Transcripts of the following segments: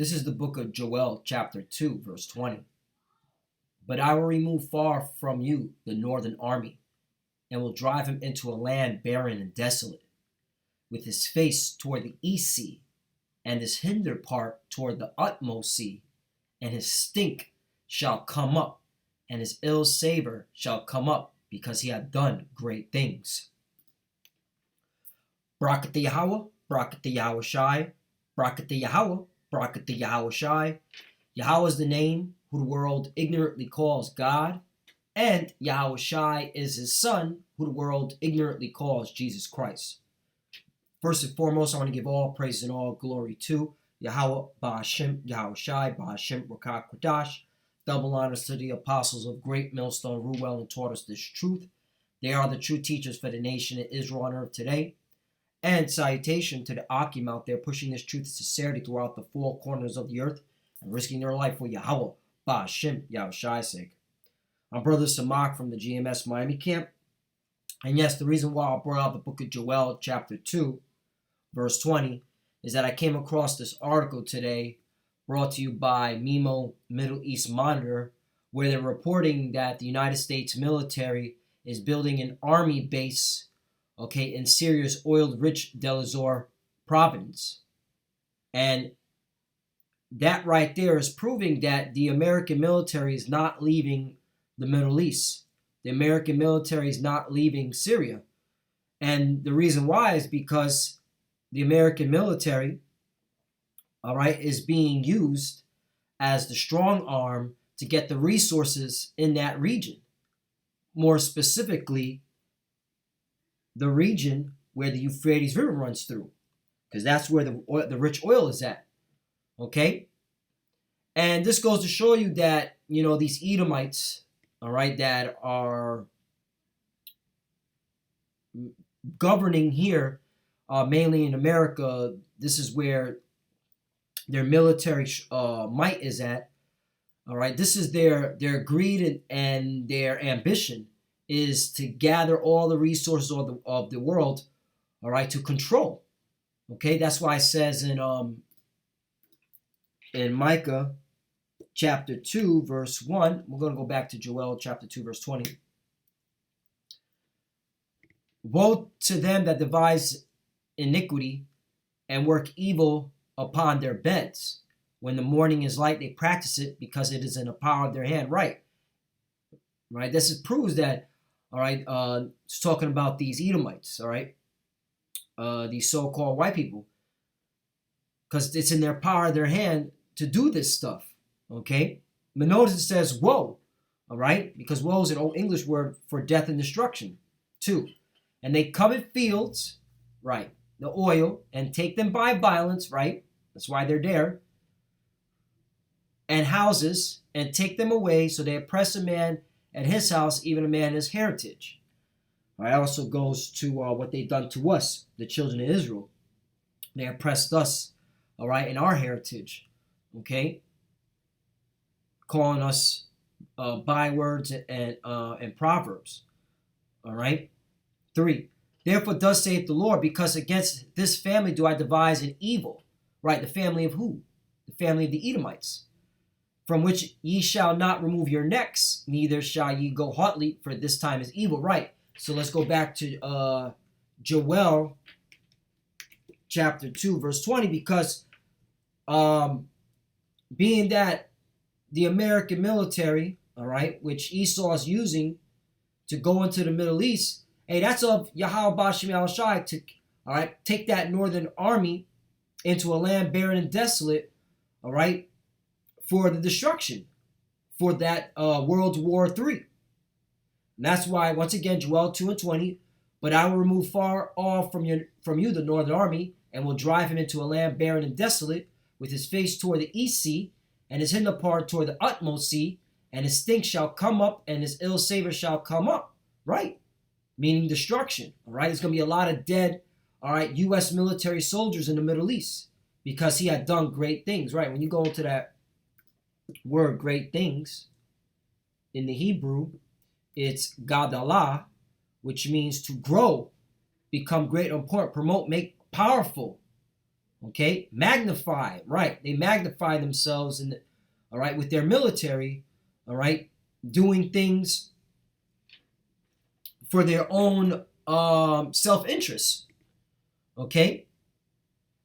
This is the book of Joel, chapter 2, verse 20. But I will remove far from you the northern army, and will drive him into a land barren and desolate, with his face toward the east sea, and his hinder part toward the utmost sea, and his stink shall come up, and his ill savor shall come up, because he hath done great things. Bracket the Yahweh, bracket the Yahweh Shai, bracket the Yahweh, bracket the Yahweh Shai. Yahweh is the name who the world ignorantly calls God, and Yahweh Shai is his son, who the world ignorantly calls Jesus Christ. First and foremost, I want to give all praise and all glory to Yahweh, Ba'ashem, Yahweh Shai, Ba'ashem, Rakah, Kodash. Double honors to the apostles of Great Millstone, Ruel, and taught us this truth. They are the true teachers for the nation of Israel on earth today. And salutation to the Akim out there pushing this truth of sincerity throughout the four corners of the earth and risking their life for Yahweh, Ba'ashem, Yahweh Shai's sake. I'm Brother Samak from the GMS Miami camp. And yes, the reason why I brought out the book of Joel, chapter 2, verse 20, is that I came across this article today brought to you by Mimo Middle East Monitor, where they're reporting that the United States military is building an army base, in Syria's oil-rich Ez-Zor province. And that right there is proving that the American military is not leaving the Middle East. The American military is not leaving Syria. And the reason why is because the American military, is being used as the strong arm to get the resources in that region. More specifically, the region where the Euphrates River runs through, because that's where the rich oil is at. Okay? And this goes to show you that, these Edomites, that are governing here, mainly in America, this is where their military might is at. This is their greed and their ambition is to gather all the resources of the world, to control. Okay, that's why it says in Micah chapter 2, verse 1, we're going to go back to Joel chapter 2, verse 20. Woe to them that devise iniquity and work evil upon their beds. When the morning is light, they practice it because it is in the power of their hand. Right. This proves that, it's talking about these Edomites, these so-called white people, because it's in their power of their hand to do this stuff, okay? But notice it says woe, because woe is an old English word for death and destruction, too. And they covet fields, the oil, and take them by violence, that's why they're there, and houses, and take them away, so they oppress a man at his house, even a man his heritage. It also goes to what they've done to us, the children of Israel. They oppressed us, in our heritage, calling us bywords and proverbs, 3. Therefore thus saith the Lord, because against this family do I devise an evil. The family of who? The family of the Edomites. From which ye shall not remove your necks, neither shall ye go hotly, for this time is evil. So let's go back to Joel chapter 2, verse 20, because being that the American military, which Esau is using to go into the Middle East, that's of Yahweh Ba'ashem Yahweh Shai to take that northern army into a land barren and desolate, for the destruction, for that World War III. And that's why, once again, Joel 2 and 20, but I will remove far off from you the northern army, and will drive him into a land barren and desolate, with his face toward the east sea, and his hinder part toward the utmost sea, and his stink shall come up, and his ill savor shall come up. Meaning destruction. There's going to be a lot of dead, U.S. military soldiers in the Middle East, because he had done great things. When you go into that word great things in the Hebrew, it's Gadalah, which means to grow, become great, important, promote, make powerful. Okay, magnify, right? They magnify themselves all right, with their military, all right, doing things for their own self-interest. Okay,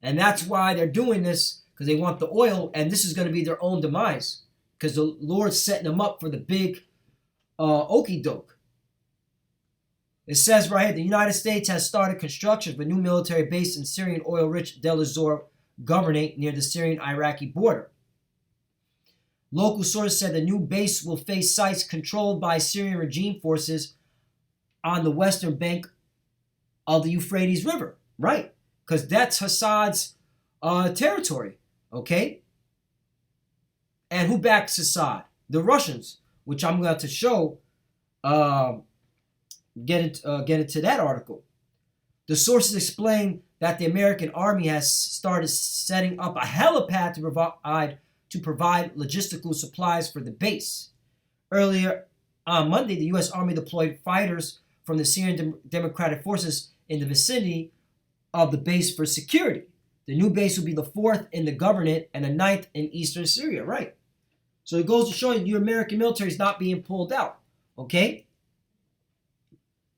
and that's why they're doing this, because they want the oil, and this is going to be their own demise, because the Lord's setting them up for the big okie doke. It says right here, the United States has started construction of a new military base in Syrian oil-rich Ez-Zor governorate near the Syrian-Iraqi border. Local sources said the new base will face sites controlled by Syrian regime forces on the western bank of the Euphrates River. Right, because that's Assad's territory. Okay? And who backs Assad? The Russians, which I'm going to show, get into that article. The sources explain that the American army has started setting up a helipad to provide logistical supplies for the base. Earlier on Monday, the U.S. Army deployed fighters from the Syrian Democratic Forces in the vicinity of the base for security. The new base will be the 4th in the governorate and the 9th in eastern Syria, right? So it goes to show you your American military is not being pulled out, okay?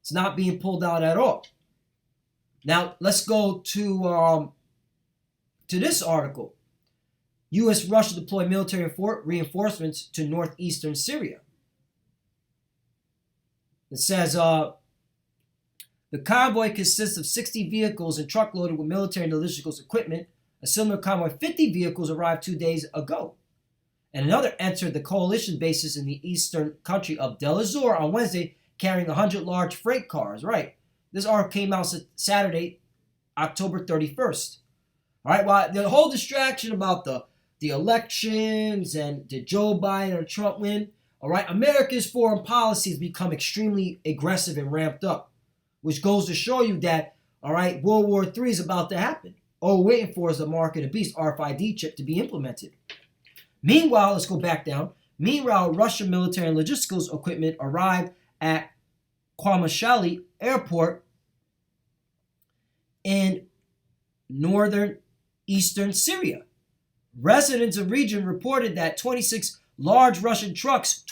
It's not being pulled out at all. Now, let's go to this article. U.S. Russia deploy military reinforcements to northeastern Syria. It says the convoy consists of 60 vehicles and truck loaded with military and logistical equipment. A similar convoy, 50 vehicles, arrived 2 days ago. And another entered the coalition bases in the eastern country of Ez-Zor on Wednesday, carrying 100 large freight cars. Right. This article came out Saturday, October 31st. All right. Well, the whole distraction about the elections and did Joe Biden or Trump win? All right. America's foreign policy has become extremely aggressive and ramped up, which goes to show you that, all right, World War III is about to happen. All we're waiting for is the mark of the beast, RFID chip, to be implemented. Meanwhile, let's go back down. Meanwhile, Russian military and logistical equipment arrived at Qamishli Airport in northern eastern Syria. Residents of the region reported that 26 large Russian trucks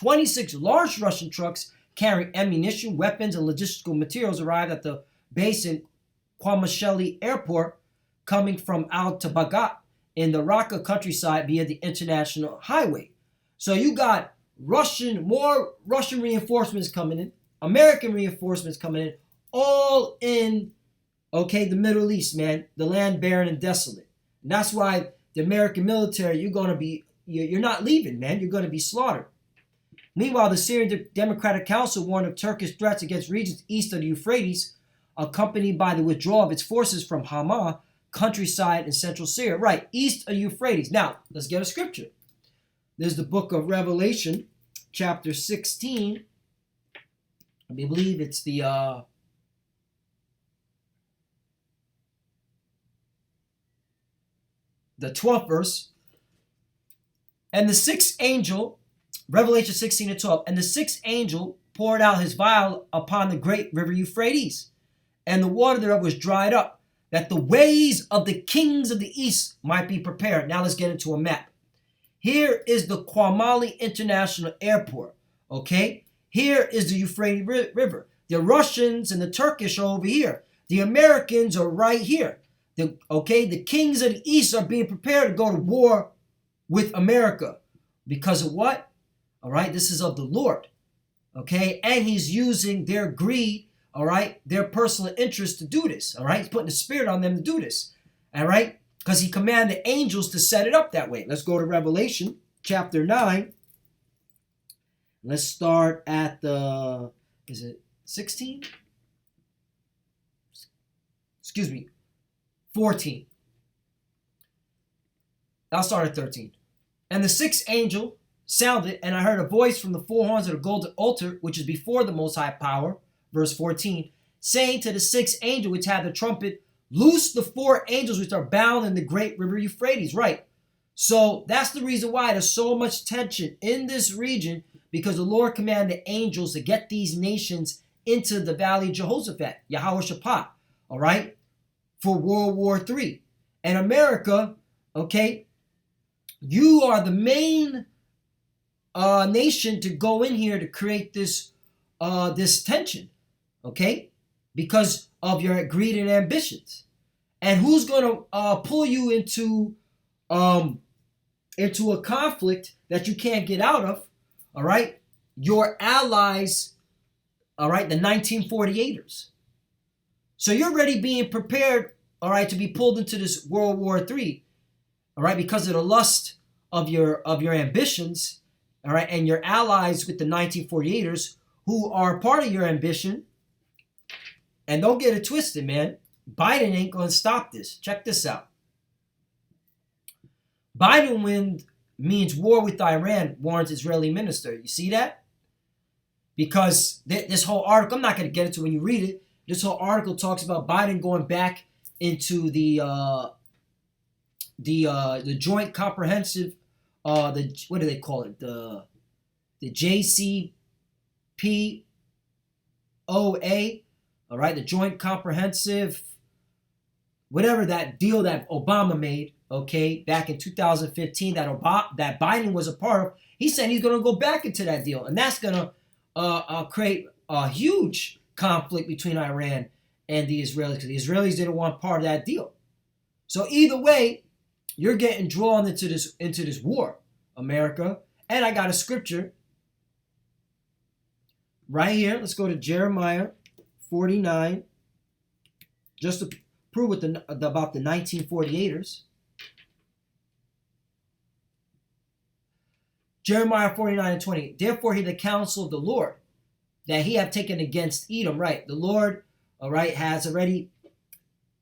carrying ammunition, weapons, and logistical materials arrived at the base in Qamishli Airport, coming from Al-Tabagat in the Raqqa countryside via the international highway. So you got more Russian reinforcements coming in, American reinforcements coming in, all in, okay, the Middle East, man, the land barren and desolate. And that's why the American military, you're not leaving, man. You're going to be slaughtered. Meanwhile, the Syrian Democratic Council warned of Turkish threats against regions east of the Euphrates, accompanied by the withdrawal of its forces from Hama countryside in central Syria. Right, east of Euphrates. Now, let's get a scripture. There's the book of Revelation, chapter 16. I believe it's the 12th verse. And the sixth angel, Revelation 16 and 12, and the sixth angel poured out his vial upon the great river Euphrates, and the water thereof was dried up, that the ways of the kings of the east might be prepared. Now let's get into a map. Here is the Qamishli International Airport, okay? Here is the Euphrates River. The Russians and the Turkish are over here. The Americans are right here. The kings of the east are being prepared to go to war with America. Because of what? All right, this is of the Lord. Okay, and he's using their greed, all right, their personal interest to do this. All right, he's putting the spirit on them to do this. All right, because he commanded angels to set it up that way. Let's go to Revelation chapter 9. Let's start at the, is it 16? Excuse me, 14. I'll start at 13. And the sixth angel sounded, and I heard a voice from the four horns of the golden altar, which is before the Most High Power, verse 14, saying to the sixth angel which had the trumpet, loose the four angels which are bound in the great river Euphrates. Right. So that's the reason why there's so much tension in this region, because the Lord commanded angels to get these nations into the valley of Jehoshaphat, Yahweh Shaphat, all right, for World War III. And America, okay, you are the main nation to go in here to create this tension, okay, because of your greed and ambitions. And who's going to pull you into a conflict that you can't get out of? All right, your allies. All right, the 1948ers. So you're already being prepared, all right, to be pulled into this World War III, all right, because of the lust of your ambitions, all right, and your allies with the 1948ers who are part of your ambition. And don't get it twisted, man. Biden ain't going to stop this. Check this out. Biden win means war with Iran, warns Israeli minister. You see that? Because this whole article, I'm not going to get into it when you read it. This whole article talks about Biden going back into the joint comprehensive, what do they call it? The JCPOA, all right, the joint comprehensive, whatever that deal that Obama made, okay, back in 2015 that Biden was a part of. He said he's going to go back into that deal, and that's going to create a huge conflict between Iran and the Israelis, because the Israelis didn't want part of that deal. So either way, you're getting drawn into this war, America. And I got a scripture right here. Let's go to Jeremiah 49, just to prove about the 1948ers. Jeremiah 49:20. Therefore hear the counsel of the Lord that he have taken against Edom. Right. The Lord, all right, has already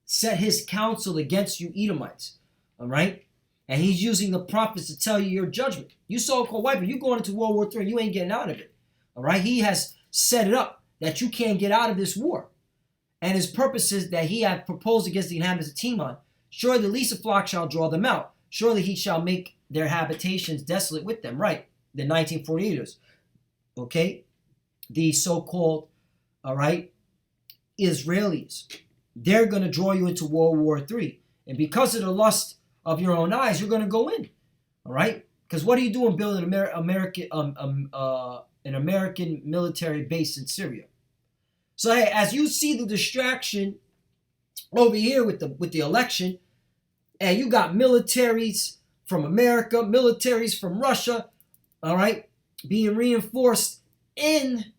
set his counsel against you Edomites. All right. And he's using the prophets to tell you your judgment. You so-called wiper, you going into World War III, you ain't getting out of it. All right. He has set it up that you can't get out of this war. And his purposes that he hath proposed against the inhabitants of Teman. Surely the least of flock shall draw them out. Surely he shall make their habitations desolate with them. Right. The 1948ers. Okay. The so-called, all right, Israelis. They're going to draw you into World War III. And because of the lust of your own eyes, you're going to go in. All right. Because what are you doing building an American military base in Syria? So hey, as you see the distraction over here with the election, and you got militaries from America, militaries from Russia, all right, being reinforced in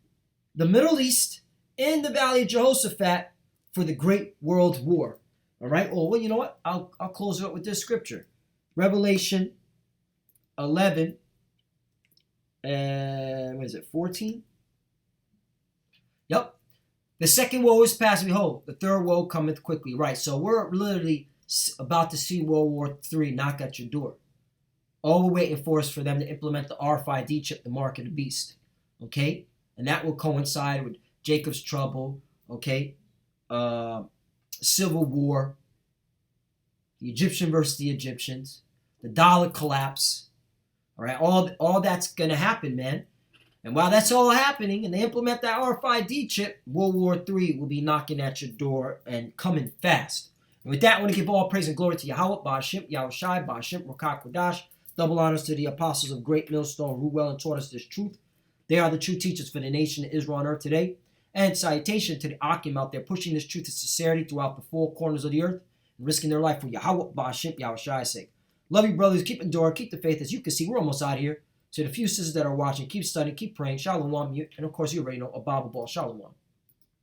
the Middle East, in the Valley of Jehoshaphat for the Great World War. All right. Well, you know what? I'll close it up with this scripture, Revelation 11. And what is it? 14. Yep. The second woe is past, behold, the third woe cometh quickly. Right. So we're literally about to see World War III knock at your door. All we're waiting for is for them to implement the RFID chip, the mark of the beast. Okay? And that will coincide with Jacob's trouble. Okay? Civil war. The Egyptian versus the Egyptians. The dollar collapse. All right? All that's going to happen, man. And while that's all happening and they implement that RFID chip, World War III will be knocking at your door and coming fast. And with that, I want to give all praise and glory to Yahweh, Ba'ashim, Yahushai, Ba'ashim, Rakak Kodash. Double honors to the apostles of Great Millstone who well and taught us this truth. They are the true teachers for the nation of Israel on earth today. And salutation to the Akim out there pushing this truth to sincerity throughout the four corners of the earth and risking their life for Yahweh, Ba'ashim, Yahushai's sake. Love you, brothers. Keep enduring. Keep the faith. As you can see, we're almost out of here. To the few sisters that are watching, keep studying, keep praying. Shalom. And of course, you already know, Abba Ball. Shalom.